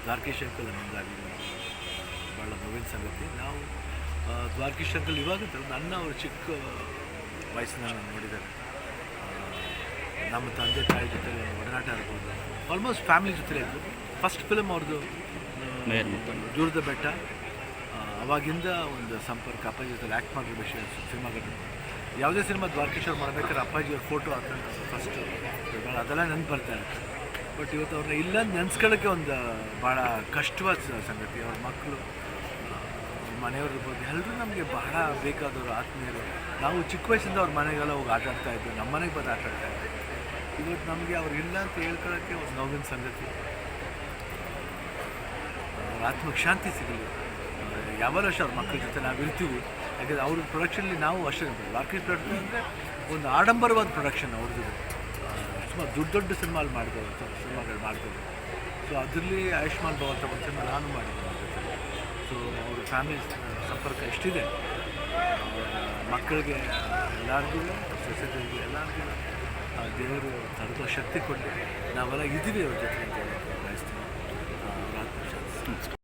Dwarakish uncle ನಮಗಾಗಿ ಭಾಳ ನೋವಿನ ಸಂಗತಿ. ನಾವು ದ್ವಾರಕೀಶ್ ಅಂಕಲ್ ಇವಾಗ ನನ್ನ ಅವರು ಚಿಕ್ಕ ವಯಸ್ಸಿನ ನೋಡಿದ್ದಾರೆ. ನಮ್ಮ ತಂದೆ ತಾಯಿ ಜೊತೆ ಒಡನಾಟ ಇರ್ಬೋದು, ಆಲ್ಮೋಸ್ಟ್ ಫ್ಯಾಮಿಲಿ ಜೊತೆ ಇದ್ದು. ಫಸ್ಟ್ ಫಿಲಮ್ ಅವ್ರದ್ದು ದೂರದ ಬೆಟ್ಟ, ಅವಾಗಿಂದ ಒಂದು ಸಂಪರ್ಕ. ಅಪ್ಪಾಜಿ ಜೊತೆ ಆ್ಯಕ್ಟ್ ಮಾಡಿರೋ ವಿಷಯ ಸಿನಿಮಾಗಳು, ಯಾವುದೇ ಸಿನಿಮಾ ದ್ವಾರಕೀಶ್ ಅವ್ರು ಮಾಡಬೇಕಾದ್ರೆ ಅಪ್ಪಾಜಿಯವ್ರ ಫೋಟೋ ಹಾಕೊಂಡು ಫಸ್ಟ್ ಅದೆಲ್ಲ ನೆನಪು ಬರ್ತಾ ಇರುತ್ತೆ. ಬಟ್ ಇವತ್ತು ಅವ್ರನ್ನ ಇಲ್ಲ ನೆನೆಸ್ಕೊಳ್ಳೋಕ್ಕೆ ಒಂದು ಭಾಳ ಕಷ್ಟವಾದ ಸಂಗತಿ. ಅವ್ರ ಮಕ್ಕಳು, ಮನೆಯವ್ರು ಇರ್ಬೋದು, ಎಲ್ಲರೂ ನಮಗೆ ಬಹಳ ಬೇಕಾದವರು, ಆತ್ಮೀಯರು. ನಾವು ಚಿಕ್ಕ ವಯಸ್ಸಿಂದ ಅವ್ರ ಮನೆಗೆಲ್ಲ ಹೋಗಿ ಆಟ ಆಡ್ತಾಯಿದ್ವಿ, ನಮ್ಮ ಮನೆಗೆ ಬಂದು ಆಟ ಆಡ್ತಾಯಿದ್ವಿ. ಇವತ್ತು ನಮಗೆ ಅವ್ರು ಇಲ್ಲ ಅಂತ ಹೇಳ್ಕೊಳ್ಳೋಕ್ಕೆ ಒಂದು ನೋವಿನ ಸಂಗತಿ. ಅವ್ರ ಆತ್ಮಕ್ಕೆ ಶಾಂತಿ ಸಿಗಲಿ. ಯಾವ ವರ್ಷ ಅವ್ರ ಮಕ್ಕಳ ಜೊತೆ ನಾವು ಇರ್ತೀವಿ. ಯಾಕಂದರೆ ಅವ್ರ ಪ್ರೊಡಕ್ಷನಲ್ಲಿ ನಾವು ಅಷ್ಟೇ. ದ್ವಾರಕೀಶ್ ಪ್ರೊಡಕ್ಷನ್ ಅಂದರೆ ಒಂದು ಆಡಂಬರವಾದ ಪ್ರೊಡಕ್ಷನ್ ಅವ್ರದ್ದು. ಸುಮಾರು ದೊಡ್ಡ ಸಿನಿಮಾಗಳು ಮಾಡ್ಬೋದು. ಸೊ ಅದರಲ್ಲಿ ಆಯುಷ್ಮಾನ್ ಭವ ಅಂತ ಒಂದು ಸಿನಿಮಾ ನಾನು ಮಾಡಿದ್ದೆ ಅವ್ರ ಜೊತೆ. ಸೊ ಅವ್ರ ಫ್ಯಾಮಿಲಿ ಸಂಪರ್ಕ ಎಷ್ಟಿದೆ, ಮಕ್ಕಳಿಗೆ ಎಲ್ಲರಿಗೂ, ಸೊಸೈಟಿಗೆ ಎಲ್ಲರಿಗೂ ದೇವರು ತರದ ಶಕ್ತಿ ಕೊಟ್ಟು ನಾವೆಲ್ಲ ಇದ್ದೀವಿ ಅವ್ರ ಜೊತೆ ಅಂತ ಹೇಳೋಕ್ಕೆ ಬಯಸ್ತೀನಿ.